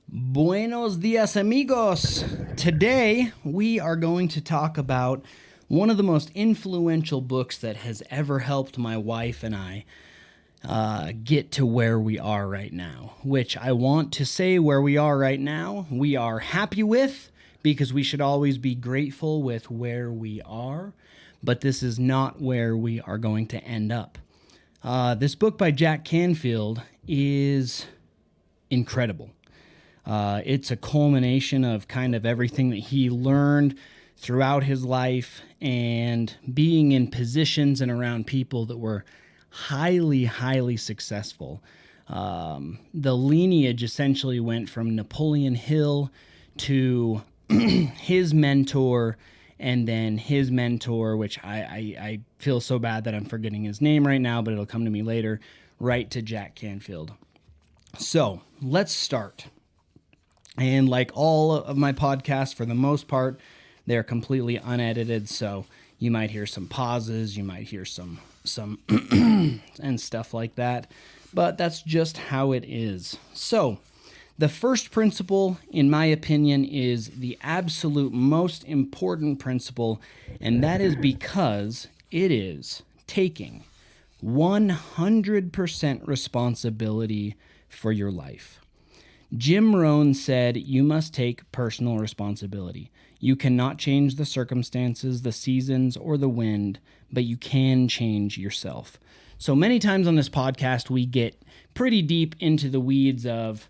Buenos dias, amigos. Today, we are going to talk about one of the most influential books that has ever helped my wife and I get to where we are right now, which I want to say where we are right now, we are happy with, because we should always be grateful with where we are, but this is not where we are going to end up. This book by Jack Canfield is incredible. It's a culmination of kind of everything that he learned throughout his life and being in positions and around people that were highly, highly successful. The lineage essentially went from Napoleon Hill to his mentor, and then his mentor, which I feel so bad that I'm forgetting his name right now, but it'll come to me later, right to Jack Canfield. So let's start. And like all of my podcasts, for the most part, they're completely unedited. So you might hear some pauses, you might hear some and stuff like that. But that's just how it is. So the first principle, in my opinion, is the absolute most important principle. And that is because it is taking 100% responsibility for your life. Jim Rohn said, you must take personal responsibility. You cannot change the circumstances, the seasons, or the wind, but you can change yourself. So many times on this podcast, we get pretty deep into the weeds of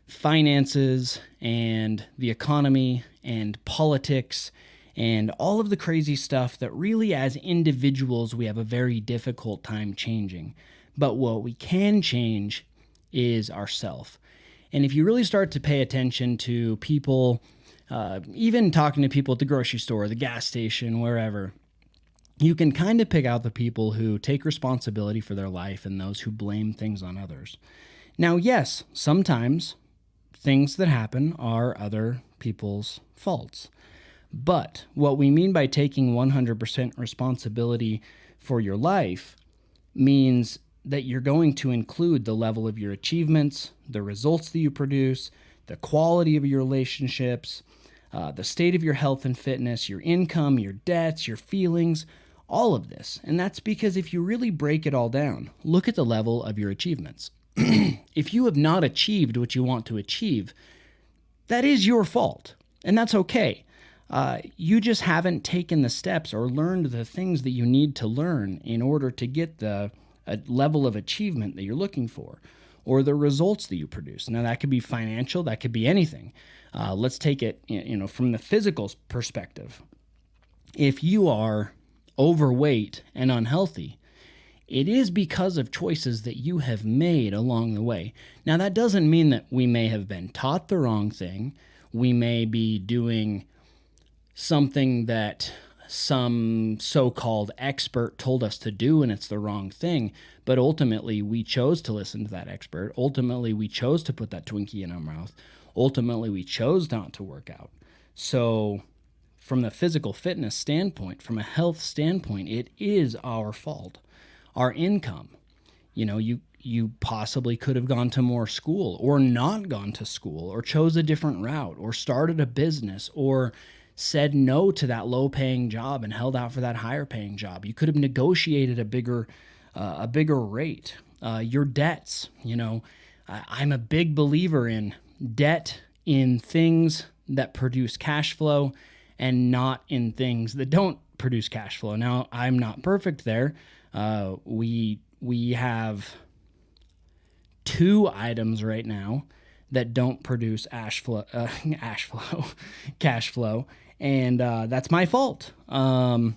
finances and the economy and politics and all of the crazy stuff that really, as individuals, we have a very difficult time changing. But what we can change is ourself. And if you really start to pay attention to people, even talking to people at the grocery store, the gas station, wherever, you can kind of pick out the people who take responsibility for their life and those who blame things on others. Now, yes, sometimes things that happen are other people's faults. But what we mean by taking 100% responsibility for your life means that you're going to include the level of your achievements, the results that you produce, the quality of your relationships, the state of your health and fitness, your income, your debts, your feelings, all of this. And that's because if you really break it all down, look at the level of your achievements. If you have not achieved what you want to achieve, that is your fault, and that's okay. You just haven't taken the steps or learned the things that you need to learn in order to get a level of achievement that you're looking for, or the results that you produce. Now, that could be financial, that could be anything. Let's take it, from the physical perspective. If you are overweight and unhealthy, it is because of choices that you have made along the way. Now, that doesn't mean that we may have been taught the wrong thing. We may be doing something that some so-called expert told us to do and it's the wrong thing, but ultimately we chose to listen to that expert. Ultimately, we chose to put that Twinkie in our mouth. Ultimately, we chose not to work out. So from the physical fitness standpoint, from a health standpoint, it is our fault. Our income, you possibly could have gone to more school or not gone to school or chose a different route or started a business or said no to that low-paying job and held out for that higher-paying job. You could have negotiated a bigger rate. Your debts, I'm a big believer in debt in things that produce cash flow and not in things that don't produce cash flow. Now, I'm not perfect there. We have 2 items right now that don't produce cash flow, and that's my fault. Not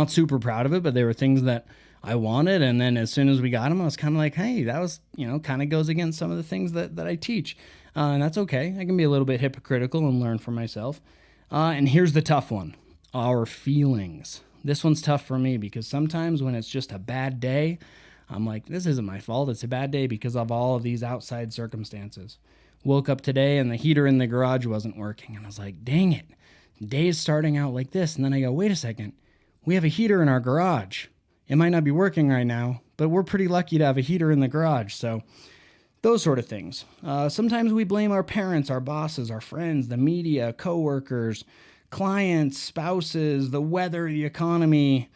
super proud of it, but there were things that I wanted, and then as soon as we got them, I was kind of like, hey, that was, kind of goes against some of the things that I teach, and that's okay. I can be a little bit hypocritical and learn from myself. And here's the tough one, our feelings. This one's tough for me because sometimes when it's just a bad day, I'm like, this isn't my fault. It's a bad day because of all of these outside circumstances. Woke up today and the heater in the garage wasn't working. And I was like, dang it. The day is starting out like this. And then I go, wait a second. We have a heater in our garage. It might not be working right now, but we're pretty lucky to have a heater in the garage. So Those sort of things. Sometimes we blame our parents, our bosses, our friends, the media, coworkers, clients, spouses, the weather, the economy,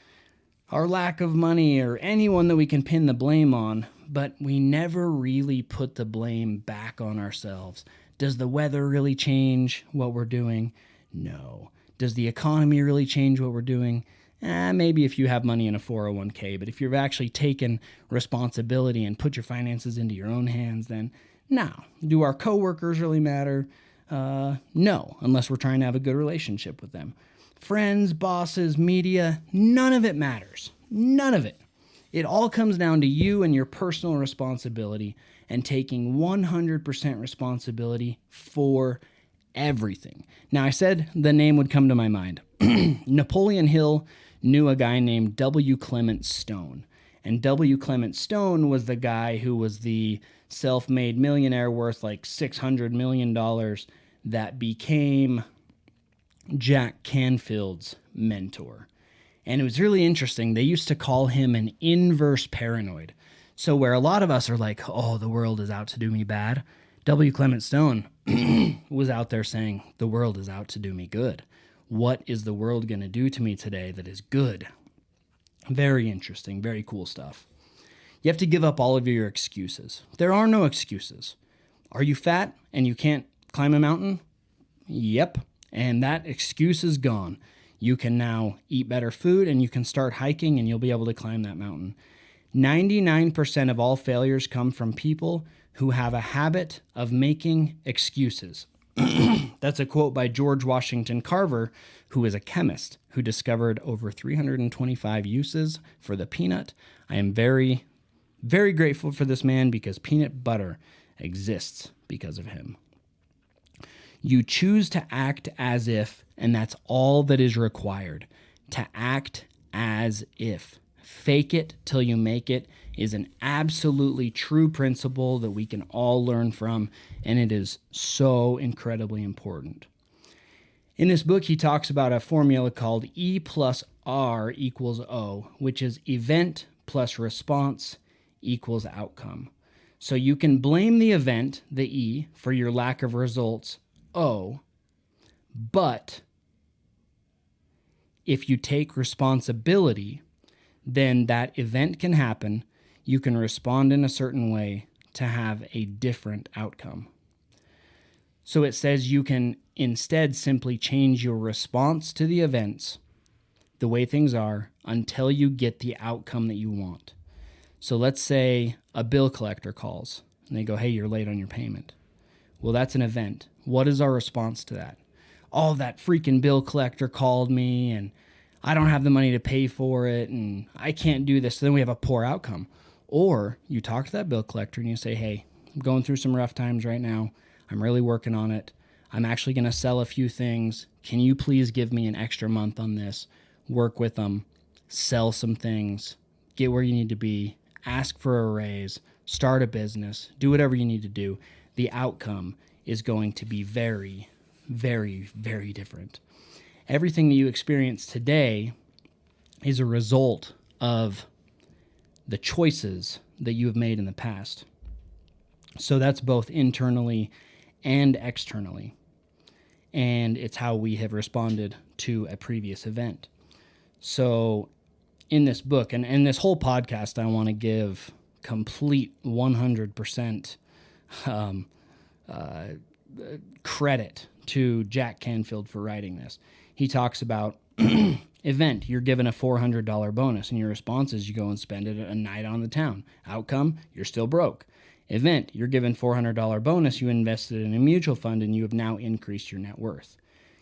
our lack of money, or anyone that we can pin the blame on, but we never really put the blame back on ourselves. Does the weather really change what we're doing? No. Does the economy really change what we're doing? Maybe if you have money in a 401k, but if you've actually taken responsibility and put your finances into your own hands, then no. Do our coworkers really matter? No, unless we're trying to have a good relationship with them. Friends, bosses, media, none of it matters. None of it. It all comes down to you and your personal responsibility and taking 100% responsibility for everything. Now, I said the name would come to my mind. Napoleon Hill knew a guy named W. Clement Stone. And W. Clement Stone was the guy who was the self-made millionaire worth like $600 million that became Jack Canfield's mentor. And it was really interesting. They used to call him an inverse paranoid. So where a lot of us are like, oh, the world is out to do me bad, W. Clement Stone was out there saying, the world is out to do me good. What is the world going to do to me today that is good? Very interesting, very cool stuff. You have to give up all of your excuses. There are no excuses. Are you fat and you can't climb a mountain? Yep. And that excuse is gone. You can now eat better food and you can start hiking and you'll be able to climb that mountain. 99% of all failures come from people who have a habit of making excuses. That's a quote by George Washington Carver, who is a chemist who discovered over 325 uses for the peanut. I am very, very grateful for this man because peanut butter exists because of him. You choose to act as if, and that's all that is required. To act as if. Fake it till you make it is an absolutely true principle that we can all learn from, and it is so incredibly important. In this book, he talks about a formula called E plus R equals O, which is event plus response equals outcome. So you can blame the event, the E, for your lack of results, O, but if you take responsibility, then that event can happen. You can respond in a certain way to have a different outcome. So it says you can instead simply change your response to the events, the way things are, until you get the outcome that you want. So let's say a bill collector calls and they go, hey, you're late on your payment. Well, that's an event. What is our response to that? Oh, that freaking bill collector called me and I don't have the money to pay for it and I can't do this. So then we have a poor outcome. Or you talk to that bill collector and you say, hey, I'm going through some rough times right now. I'm really working on it. I'm actually going to sell a few things. Can you please give me an extra month on this? Work with them, sell some things, get where you need to be, ask for a raise, start a business, do whatever you need to do. The outcome is going to be very, very, very different. Everything that you experience today is a result of the choices that you have made in the past. So that's both internally and externally. And it's how we have responded to a previous event. So in this book and this whole podcast, I want to give complete 100% credit to Jack Canfield for writing this. He talks about event, you're given a $400 bonus, and your response is you go and spend it a night on the town. Outcome, you're still broke. Event, you're given $400 bonus, you invested in a mutual fund, and you have now increased your net worth.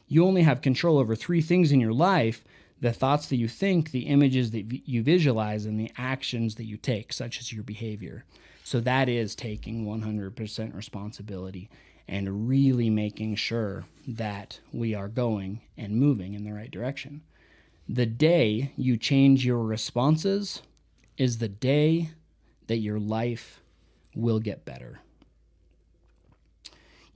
You only have control over 3 things in your life: the thoughts that you think, the images that you visualize, and the actions that you take, such as your behavior. So that is taking 100% responsibility and really making sure that we are going and moving in the right direction. The day you change your responses is the day that your life will get better.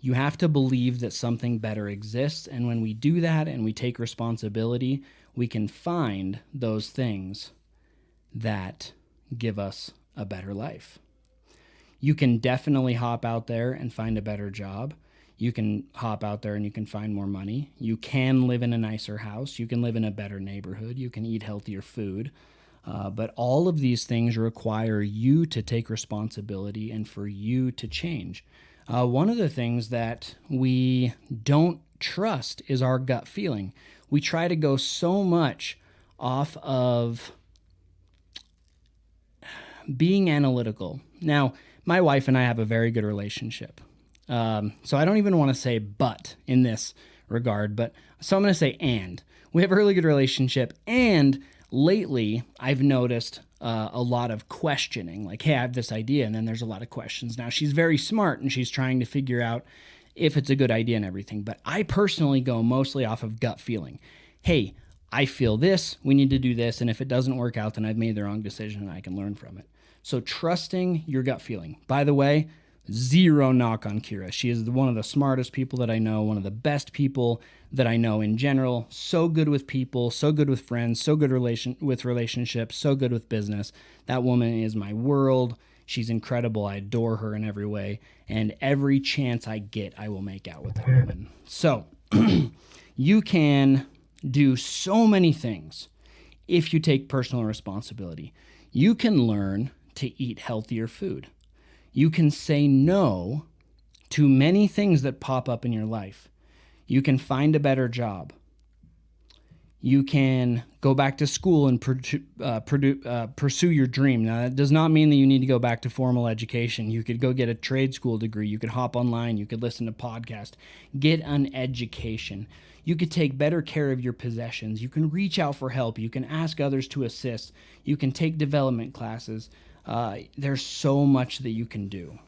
You have to believe that something better exists, and when we do that and we take responsibility, we can find those things that give us a better life. You can definitely hop out there and find a better job. You can hop out there and you can find more money. You can live in a nicer house. You can live in a better neighborhood. You can eat healthier food. But all of these things require you to take responsibility and for you to change. One of the things that we don't trust is our gut feeling. We try to go so much off of being analytical. Now, my wife and I have a very good relationship. So I don't even want to say but in this regard, so I'm going to say and. We have a really good relationship, and lately I've noticed a lot of questioning, like, hey, I have this idea, and then there's a lot of questions. Now, she's very smart, and she's trying to figure out if it's a good idea and everything, but I personally go mostly off of gut feeling. Hey, I feel this, we need to do this, and if it doesn't work out, then I've made the wrong decision and I can learn from it. So trusting your gut feeling. By the way, zero knock on Kira. She is one of the smartest people that I know, one of the best people that I know in general. So good with people, so good with friends, so good with relationships, so good with business. That woman is my world. She's incredible. I adore her in every way. And every chance I get, I will make out with that woman. So you can do so many things if you take personal responsibility. You can learn to eat healthier food. You can say no to many things that pop up in your life. You can find a better job. You can go back to school and pursue your dream. Now, that does not mean that you need to go back to formal education. You could go get a trade school degree. You could hop online. You could listen to podcasts. Get an education. You could take better care of your possessions. You can reach out for help. You can ask others to assist. You can take development classes. There's so much that you can do.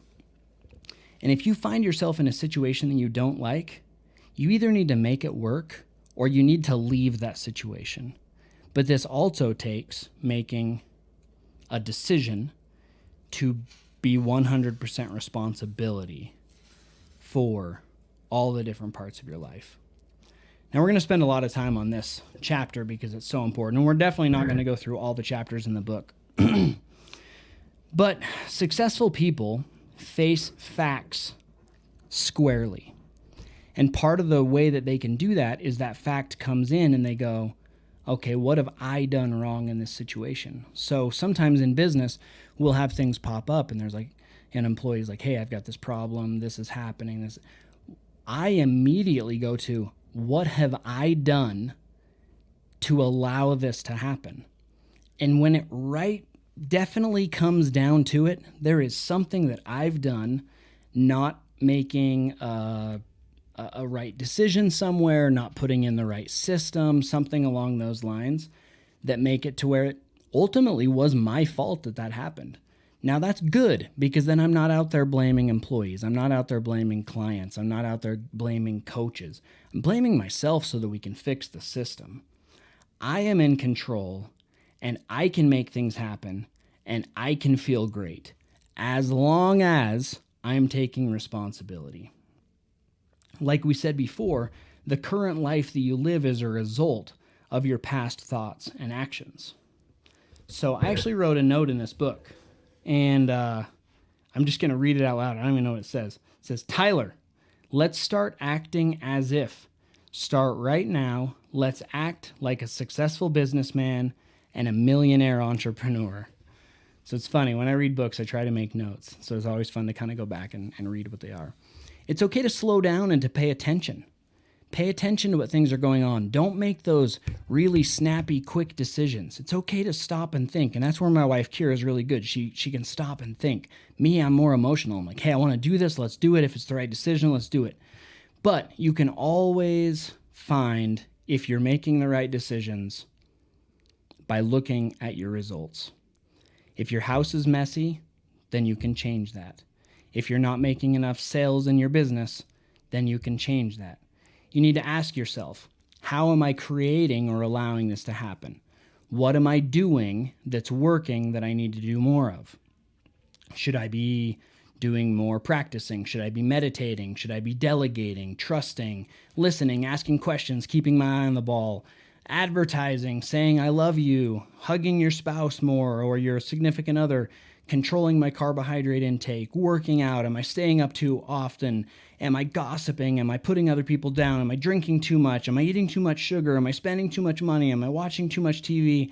And if you find yourself in a situation that you don't like, you either need to make it work or you need to leave that situation. But this also takes making a decision to be 100% responsibility for all the different parts of your life. Now, we're going to spend a lot of time on this chapter because it's so important, and we're definitely not going to go through all the chapters in the book. But successful people face facts squarely. And part of the way that they can do that is that fact comes in and they go, okay, what have I done wrong in this situation? So sometimes in business, we'll have things pop up and there's like an employee's like, hey, I've got this problem. This is happening. I immediately go to, what have I done to allow this to happen? And when it definitely comes down to it, there is something that I've done, not making a right decision somewhere, not putting in the right system, something along those lines that make it to where it ultimately was my fault that happened. Now that's good because then I'm not out there blaming employees. I'm not out there blaming clients. I'm not out there blaming coaches. I'm blaming myself so that we can fix the system. I am in control and I can make things happen and I can feel great as long as I'm taking responsibility. Like we said before, the current life that you live is a result of your past thoughts and actions. So I actually wrote a note in this book, and I'm just going to read it out loud. I don't even know what it says. It says, Tyler, let's start acting as if. Start right now. Let's act like a successful businessman and a millionaire entrepreneur. So it's funny. When I read books, I try to make notes. So it's always fun to kind of go back and read what they are. It's okay to slow down and to pay attention. Pay attention to what things are going on. Don't make those really snappy, quick decisions. It's okay to stop and think. And that's where my wife, Kira, is really good. She can stop and think. Me, I'm more emotional. I'm like, hey, I want to do this. Let's do it. If it's the right decision, let's do it. But you can always find if you're making the right decisions by looking at your results. If your house is messy, then you can change that. If you're not making enough sales in your business, then you can change that. You need to ask yourself, how am I creating or allowing this to happen? What am I doing that's working that I need to do more of? Should I be doing more practicing? Should I be meditating? Should I be delegating, trusting, listening, asking questions, keeping my eye on the ball, advertising, saying I love you, hugging your spouse more or your significant other, controlling my carbohydrate intake, working out? Am I staying up too often? Am I gossiping? Am I putting other people down? Am I drinking too much? Am I eating too much sugar? Am I spending too much money? Am I watching too much TV?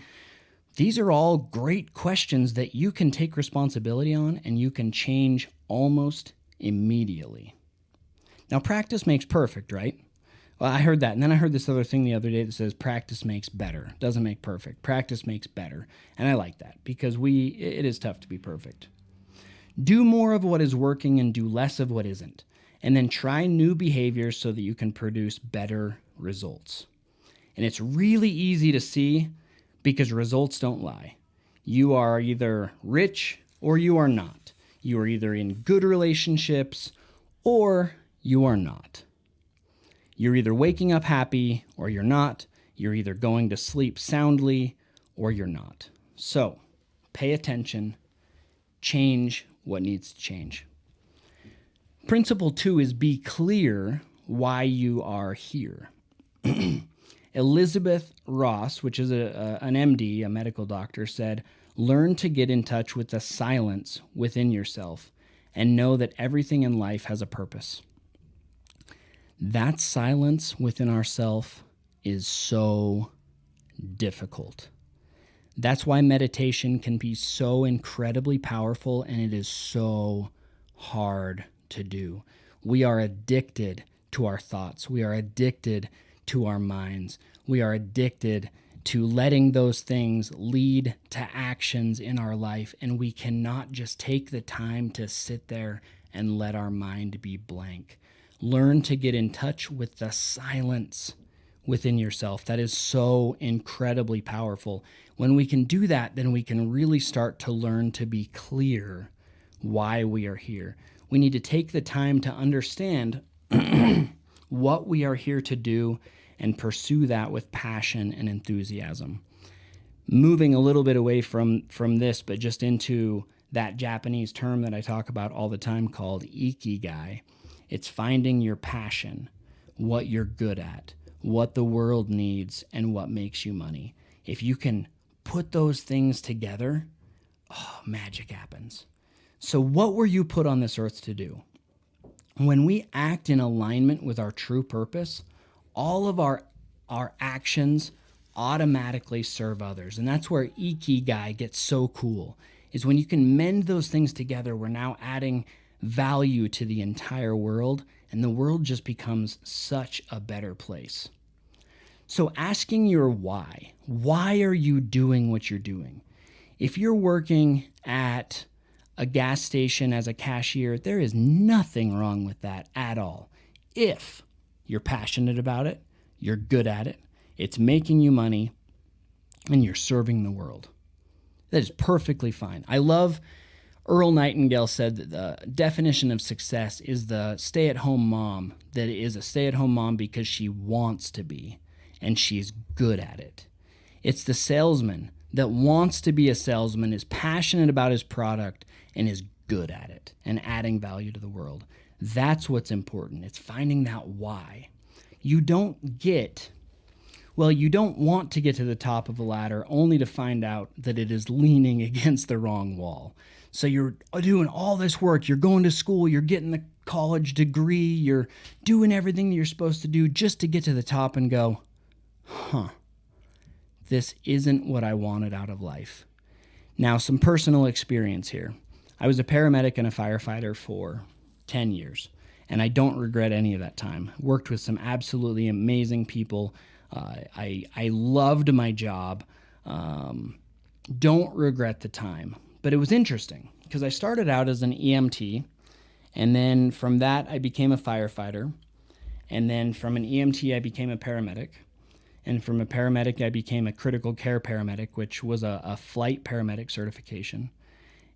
These are all great questions that you can take responsibility on and you can change almost immediately. Now, practice makes perfect, right? Well, I heard that. And then I heard this other thing the other day that says practice makes better. Doesn't make perfect. Practice makes better. And I like that because it is tough to be perfect. Do more of what is working and do less of what isn't. And then try new behaviors so that you can produce better results. And it's really easy to see because results don't lie. You are either rich or you are not. You are either in good relationships or you are not. You're either waking up happy or you're not. You're either going to sleep soundly or you're not. So pay attention, change what needs to change. Principle 2 is be clear why you are here. Elizabeth Ross, which is an MD, a medical doctor, said, learn to get in touch with the silence within yourself and know that everything in life has a purpose. That silence within ourself is so difficult. That's why meditation can be so incredibly powerful and it is so hard to do. We are addicted to our thoughts. We are addicted to our minds. We are addicted to letting those things lead to actions in our life, and we cannot just take the time to sit there and let our mind be blank. Learn to get in touch with the silence within yourself. That is so incredibly powerful. When we can do that, then we can really start to learn to be clear why we are here. We need to take the time to understand what we are here to do and pursue that with passion and enthusiasm. Moving a little bit away from this, but just into that Japanese term that I talk about all the time called ikigai. It's finding your passion, what you're good at, what the world needs, and what makes you money. If you can put those things together, magic happens. So what were you put on this earth to do? When we act in alignment with our true purpose, all of our actions automatically serve others. And that's where ikigai gets so cool, is when you can mend those things together, we're now adding value to the entire world, and the world just becomes such a better place. So asking your why are you doing what you're doing? If you're working at a gas station as a cashier, there is nothing wrong with that at all. If you're passionate about it, you're good at it, it's making you money, and you're serving the world. That is perfectly fine. I love Earl Nightingale said that the definition of success is the stay-at-home mom that is a stay-at-home mom because she wants to be, and she's good at it. It's the salesman that wants to be a salesman, is passionate about his product, and is good at it and adding value to the world. That's what's important. It's finding that why. You don't want to get to the top of a ladder only to find out that it is leaning against the wrong wall. So you're doing all this work, you're going to school, you're getting the college degree, you're doing everything you're supposed to do just to get to the top and go, this isn't what I wanted out of life. Now, some personal experience here. I was a paramedic and a firefighter for 10 years, and I don't regret any of that time. Worked with some absolutely amazing people. I loved my job. Don't regret the time. But it was interesting because I started out as an EMT, and then from that I became a firefighter, and then from an EMT I became a paramedic, and from a paramedic I became a critical care paramedic, which was a flight paramedic certification,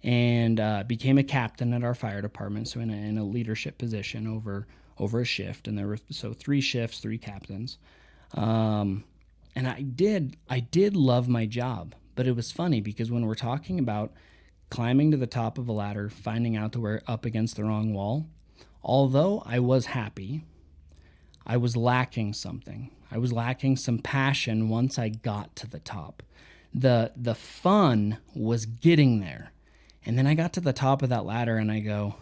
and became a captain at our fire department, so in a leadership position over a shift, and there were 3 shifts, 3 captains, and I did love my job. But it was funny because when we're talking about climbing to the top of a ladder, finding out that we're up against the wrong wall, although I was happy, I was lacking something. I was lacking some passion once I got to the top. The fun was getting there. And then I got to the top of that ladder and I go,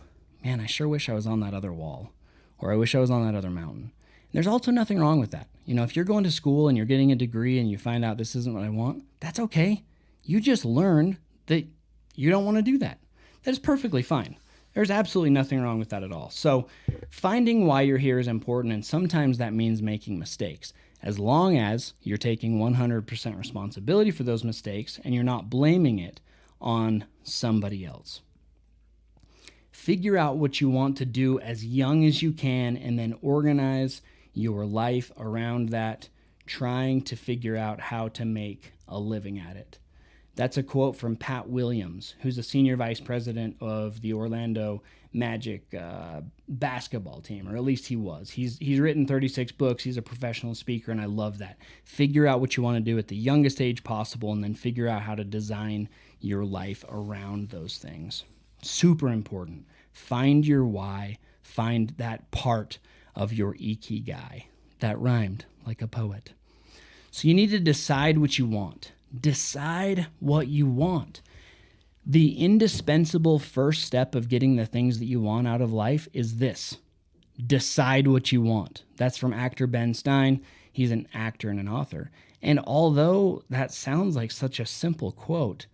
man, I sure wish I was on that other wall, or I wish I was on that other mountain. And there's also nothing wrong with that. If you're going to school and you're getting a degree and you find out this isn't what I want, that's okay. You just learned that you don't want to do that. That is perfectly fine. There's absolutely nothing wrong with that at all. So finding why you're here is important, and sometimes that means making mistakes. As long as you're taking 100% responsibility for those mistakes and you're not blaming it on somebody else. Figure out what you want to do as young as you can and then organize your life around that, trying to figure out how to make a living at it. That's a quote from Pat Williams, who's a senior vice president of the Orlando Magic basketball team, or at least he was. He's written 36 books. He's a professional speaker, and I love that. Figure out what you want to do at the youngest age possible, and then figure out how to design your life around those things. Super important. Find your why. Find that part of your ikigai. That rhymed like a poet. So you need to decide what you want. Decide what you want. The indispensable first step of getting the things that you want out of life is this. Decide what you want. That's from actor Ben Stein. He's an actor and an author. And although that sounds like such a simple quote,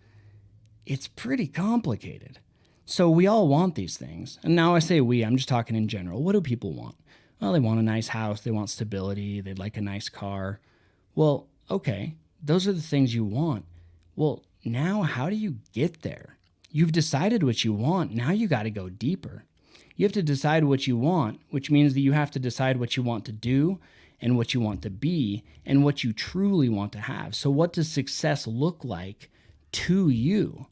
it's pretty complicated. So we all want these things. And now I say we, I'm just talking in general. What do people want? Well, they want a nice house. They want stability. They'd like a nice car. Well, okay. Those are the things you want. Well, now how do you get there? You've decided what you want. Now you got to go deeper. You have to decide what you want, which means that you have to decide what you want to do and what you want to be and what you truly want to have. So what does success look like to you?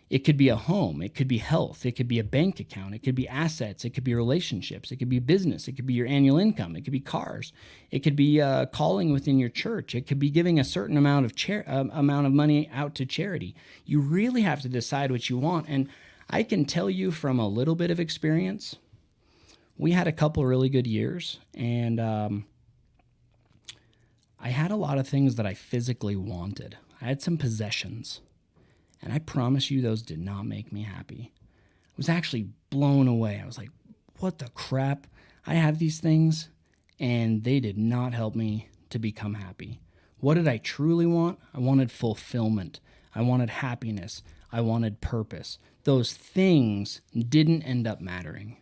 It could be a home. It could be health. It could be a bank account. It could be assets. It could be relationships. It could be business. It could be your annual income. It could be cars. It could be calling within your church. It could be giving a certain amount of money out to charity. You really have to decide what you want. And I can tell you from a little bit of experience, we had a couple really good years, and I had a lot of things that I physically wanted. I had some possessions. And I promise you, those did not make me happy. I was actually blown away. I was like, what the crap? I have these things, and they did not help me to become happy. What did I truly want? I wanted fulfillment. I wanted happiness. I wanted purpose. Those things didn't end up mattering.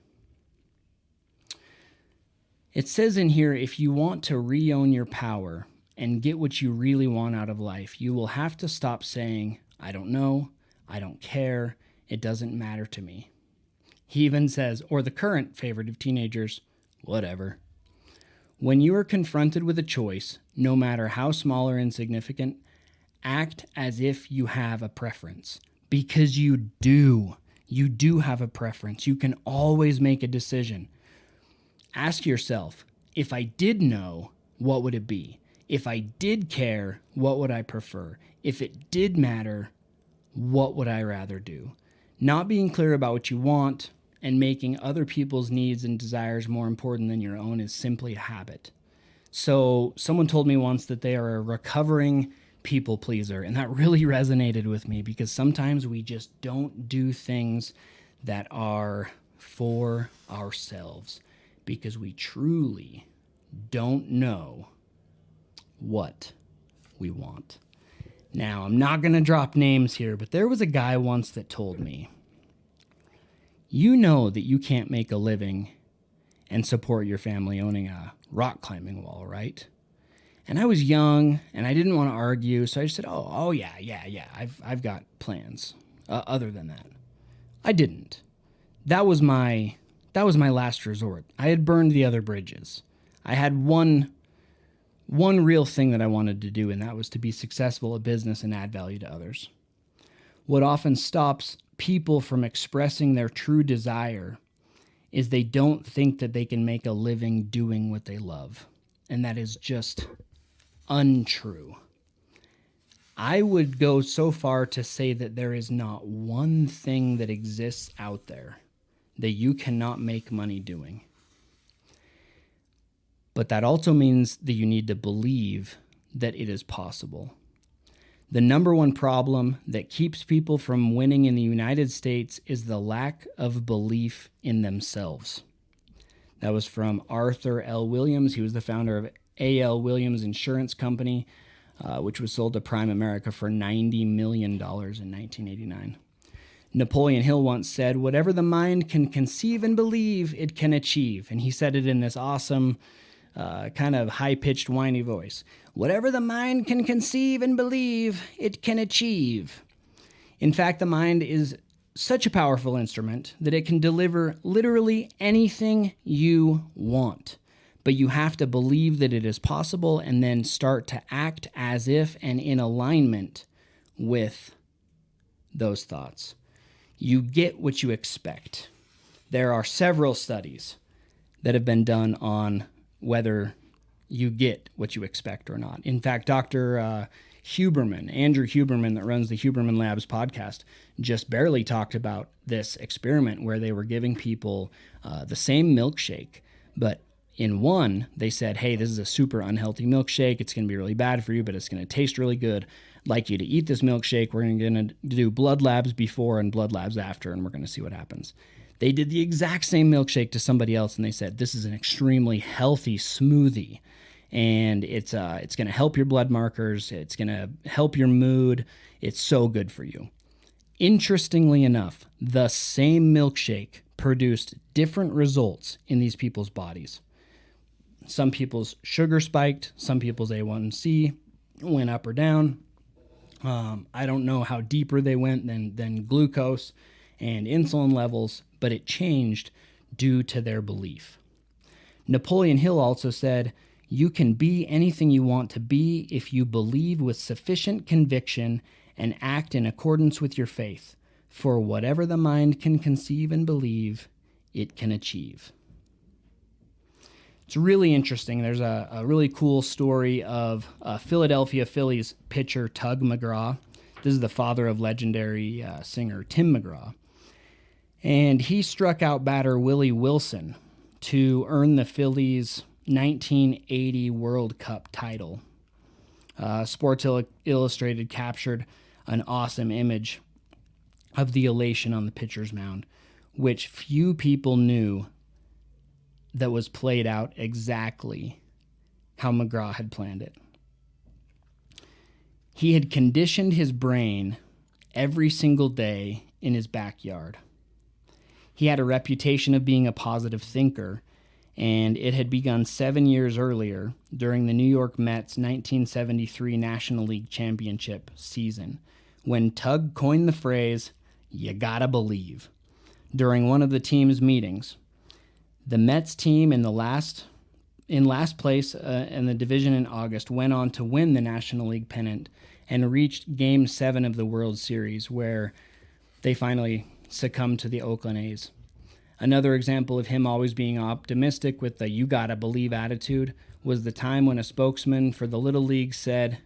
It says in here, if you want to re-own your power and get what you really want out of life, you will have to stop saying, I don't know, I don't care, it doesn't matter to me. He even says, or the current favorite of teenagers, whatever. When you are confronted with a choice, no matter how small or insignificant, act as if you have a preference. Because you do. You do have a preference. You can always make a decision. Ask yourself, if I did know, what would it be? If I did care, what would I prefer? If it did matter, what would I rather do? Not being clear about what you want and making other people's needs and desires more important than your own is simply a habit. So someone told me once that they are a recovering people pleaser, and that really resonated with me because sometimes we just don't do things that are for ourselves because we truly don't know what we want. Now, I'm not going to drop names here, but there was a guy once that told me, you know that you can't make a living and support your family owning a rock climbing wall, right? And I was young and I didn't want to argue, so I just said, oh yeah, I've got plans other than that. I didn't. That was my last resort. I had burned the other bridges. I had one real thing that I wanted to do, and that was to be successful at business and add value to others. What often stops people from expressing their true desire is they don't think that they can make a living doing what they love. And that is just untrue. I would go so far to say that there is not one thing that exists out there that you cannot make money doing. But that also means that you need to believe that it is possible. The number one problem that keeps people from winning in the United States is the lack of belief in themselves. That was from Arthur L. Williams. He was the founder of A.L. Williams Insurance Company, which was sold to Prime America for $90 million in 1989. Napoleon Hill once said, "Whatever the mind can conceive and believe, it can achieve." And he said it in this awesome, kind of high-pitched, whiny voice. Whatever the mind can conceive and believe, it can achieve. In fact, the mind is such a powerful instrument that it can deliver literally anything you want. But you have to believe that it is possible and then start to act as if and in alignment with those thoughts. You get what you expect. There are several studies that have been done on whether you get what you expect or not. In fact, Dr. Andrew Huberman, that runs the Huberman Labs podcast, just barely talked about this experiment where they were giving people the same milkshake, but in one, they said, hey, this is a super unhealthy milkshake. It's going to be really bad for you, but it's going to taste really good. I'd like you to eat this milkshake. We're going to do blood labs before and blood labs after, and we're going to see what happens. They did the exact same milkshake to somebody else, and they said, this is an extremely healthy smoothie, and it's going to help your blood markers. It's going to help your mood. It's so good for you. Interestingly enough, the same milkshake produced different results in these people's bodies. Some people's sugar spiked. Some people's A1C went up or down. I don't know how deeper they went than glucose and insulin levels, but it changed due to their belief. Napoleon Hill also said, you can be anything you want to be if you believe with sufficient conviction and act in accordance with your faith. For whatever the mind can conceive and believe, it can achieve. It's really interesting. There's a really cool story of Philadelphia Phillies pitcher Tug McGraw. This is the father of legendary singer Tim McGraw. And he struck out batter Willie Wilson to earn the Phillies' 1980 World Cup title. Sports Illustrated captured an awesome image of the elation on the pitcher's mound, which few people knew that was played out exactly how McGraw had planned it. He had conditioned his brain every single day in his backyard. He had a reputation of being a positive thinker, and it had begun 7 years earlier during the New York Mets' 1973 National League Championship season, when Tug coined the phrase, "You gotta believe," during one of the team's meetings. The Mets team in last place in the division in August went on to win the National League pennant and reached Game 7 of the World Series, where they finally succumbed to the Oakland A's. Another example of him always being optimistic with the "you gotta believe" attitude was the time when a spokesman for the Little League said,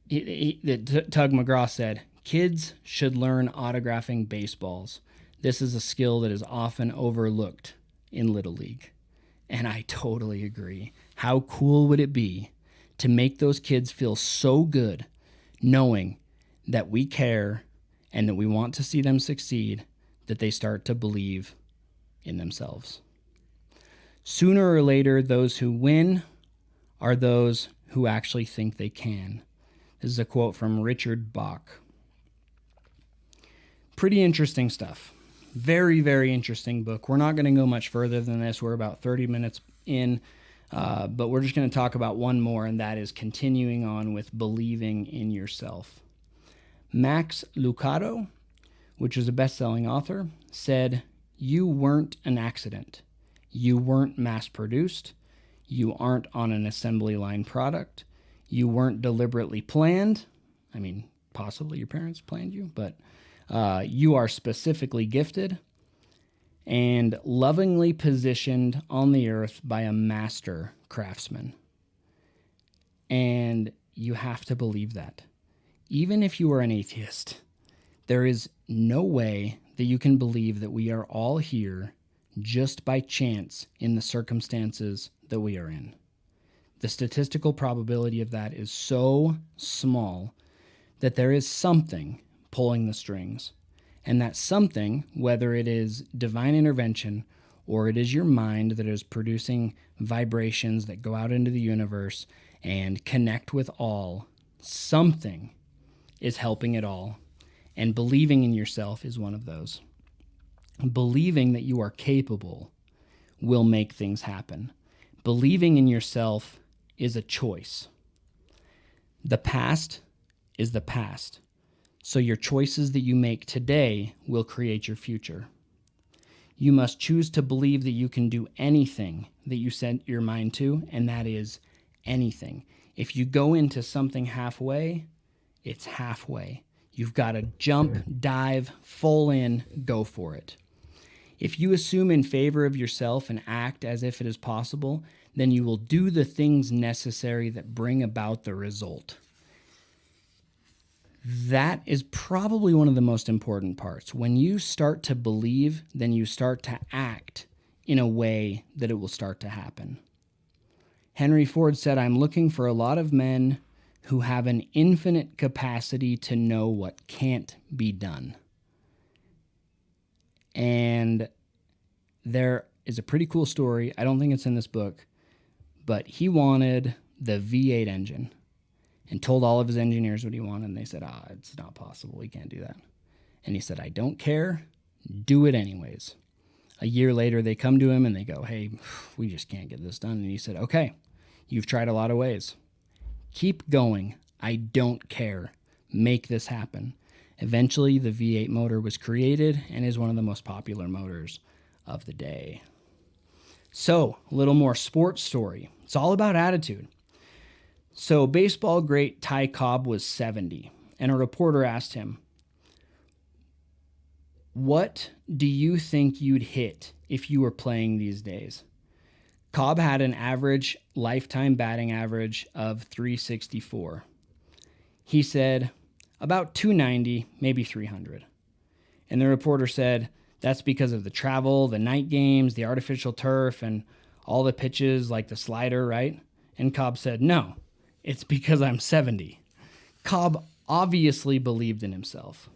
Tug McGraw said, "Kids should learn autographing baseballs. This is a skill that is often overlooked in Little League." And I totally agree. How cool would it be to make those kids feel so good knowing that we care and that we want to see them succeed, that they start to believe in themselves. Sooner or later, those who win are those who actually think they can. This is a quote from Richard Bach. Pretty interesting stuff. Very, very interesting book. We're not going to go much further than this. We're about 30 minutes in, but we're just going to talk about one more, and that is continuing on with believing in yourself. Max Lucado, which is a best-selling author, said, "You weren't an accident. You weren't mass-produced. You aren't on an assembly line product. You weren't deliberately planned." I mean, possibly your parents planned you, but you are specifically gifted and lovingly positioned on the earth by a master craftsman. And you have to believe that. Even if you are an atheist, there is no way that you can believe that we are all here just by chance in the circumstances that we are in. the statistical probability of that is so small that there is something pulling the strings. And that something, whether it is divine intervention or it is your mind that is producing vibrations that go out into the universe and connect with all, something is helping it all. And believing in yourself is one of those. Believing that you are capable will make things happen. Believing in yourself is a choice. The past is the past. So your choices that you make today will create your future. You must choose to believe that you can do anything that you set your mind to, and that is anything. If you go into something halfway, it's halfway. You've got to jump, dive, full in, go for it. If you assume in favor of yourself and act as if it is possible, then you will do the things necessary that bring about the result. That is probably one of the most important parts. When you start to believe, then you start to act in a way that it will start to happen. Henry Ford said, "I'm looking for a lot of men who have an infinite capacity to know what can't be done." And there is a pretty cool story. I don't think it's in this book, but he wanted the V8 engine and told all of his engineers what he wanted. And they said, it's not possible. We can't do that. And he said, "I don't care. Do it anyways." A year later, they come to him and they go, "Hey, we just can't get this done." And he said, "Okay, you've tried a lot of ways. Keep going. I don't care. Make this happen." Eventually, the V8 motor was created and is one of the most popular motors of the day. So, a little more sports story. It's all about attitude. So, baseball great Ty Cobb was 70, and a reporter asked him, "What do you think you'd hit if you were playing these days?" Cobb had an average lifetime batting average of 364. He said, "About 290, maybe 300. And the reporter said, "That's because of the travel, the night games, the artificial turf, and all the pitches like the slider, right?" And Cobb said, "No, it's because I'm 70. Cobb obviously believed in himself.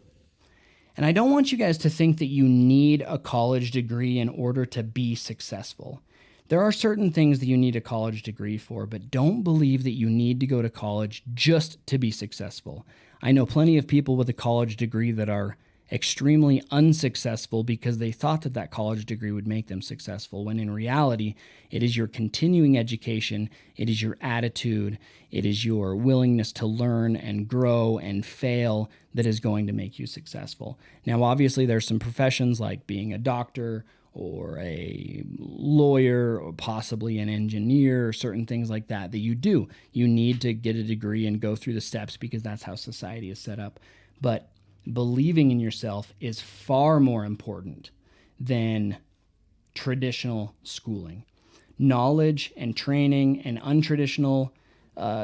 And I don't want you guys to think that you need a college degree in order to be successful. There are certain things that you need a college degree for, but don't believe that you need to go to college just to be successful. I know plenty of people with a college degree that are extremely unsuccessful because they thought that that college degree would make them successful, when in reality, it is your continuing education, it is your attitude, it is your willingness to learn and grow and fail that is going to make you successful. Now, obviously, there's some professions like being a doctor or a lawyer or possibly an engineer, or certain things like that that you do. You need to get a degree and go through the steps because that's how society is set up. But believing in yourself is far more important than traditional schooling. Knowledge and training and untraditional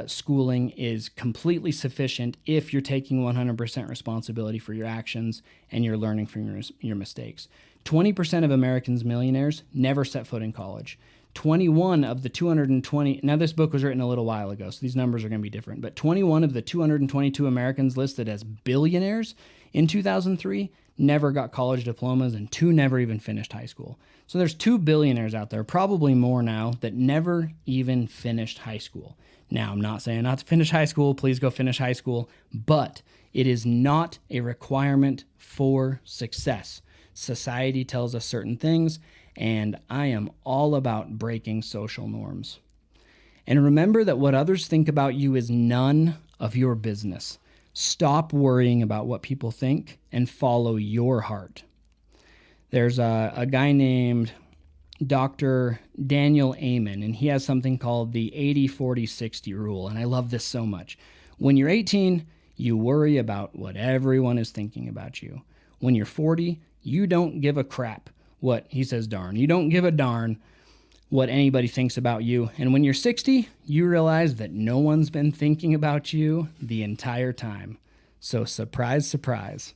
schooling is completely sufficient if you're taking 100% responsibility for your actions and you're learning from your mistakes. 20% of Americans millionaires never set foot in college. 21 of the 220, now this book was written a little while ago, so these numbers are going to be different, but 21 of the 222 Americans listed as billionaires in 2003 never got college diplomas, and 2 never even finished high school. So there's 2 billionaires out there, probably more now, that never even finished high school. Now, I'm not saying not to finish high school, please go finish high school, but it is not a requirement for success. Society tells us certain things, and I am all about breaking social norms. And remember that what others think about you is none of your business. Stop worrying about what people think and follow your heart. There's a guy named Dr. Daniel Amen, and he has something called the 80-40-60 rule, and I love this so much. When you're 18, you worry about what everyone is thinking about you. When you're 40, you don't give a crap what he says, darn. You don't give a darn what anybody thinks about you. And when you're 60, you realize that no one's been thinking about you the entire time. So surprise, surprise.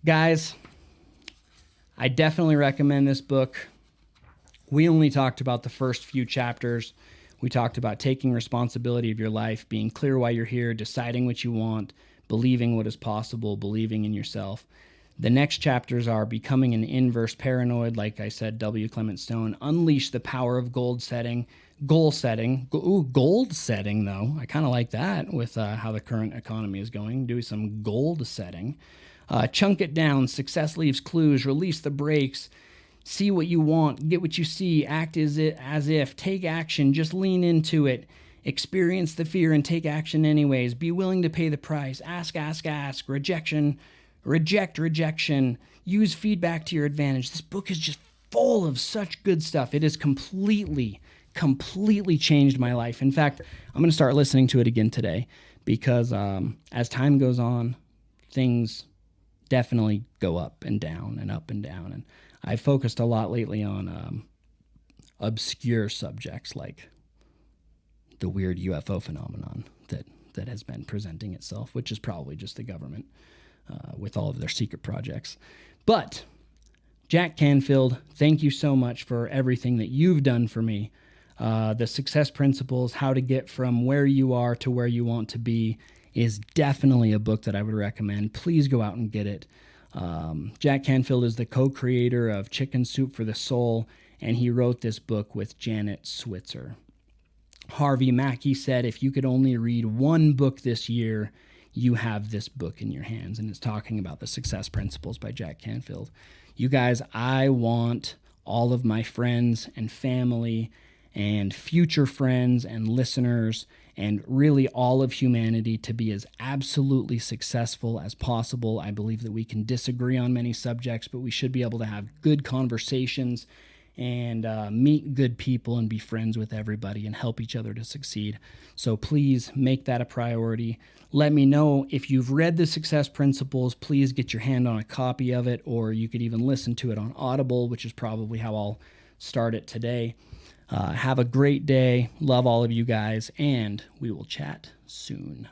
Guys, I definitely recommend this book. We only talked about the first few chapters. We talked about taking responsibility of your life, being clear why you're here, deciding what you want, believing what is possible, believing in yourself. The next chapters are becoming an inverse paranoid, like I said, W. Clement Stone, unleash the power of goal setting, though. I kind of like that with how the current economy is going. Do some goal setting. Chunk it down. Success leaves clues. Release the brakes. See what you want. Get what you see. Act as if. Take action. Just lean into it. Experience the fear and take action anyways. Be willing to pay the price. Ask. Rejection. Rejection. Use feedback to your advantage. This book is just full of such good stuff. It has completely changed my life. In fact, I'm going to start listening to it again today because as time goes on, things definitely go up and down and up and down. And I've focused a lot lately on obscure subjects like the weird UFO phenomenon that has been presenting itself, which is probably just the government with all of their secret projects. But Jack Canfield, thank you so much for everything that you've done for me. The success principles, how to get from where you are to where you want to be, is definitely a book that I would recommend. Please go out and get it. Jack Canfield is the co-creator of Chicken Soup for the Soul, and he wrote this book with Janet Switzer. Harvey Mackey said, if you could only read one book this year, you have this book in your hands, and it's talking about the success principles by Jack Canfield. You guys, I want all of my friends and family and future friends and listeners and really all of humanity to be as absolutely successful as possible. I believe that we can disagree on many subjects, but we should be able to have good conversations and meet good people and be friends with everybody and help each other to succeed. So please make that a priority. Let me know if you've read the Success Principles. Please get your hand on a copy of it, or you could even listen to it on Audible, which is probably how I'll start it today. Have a great day. Love all of you guys, and we will chat soon.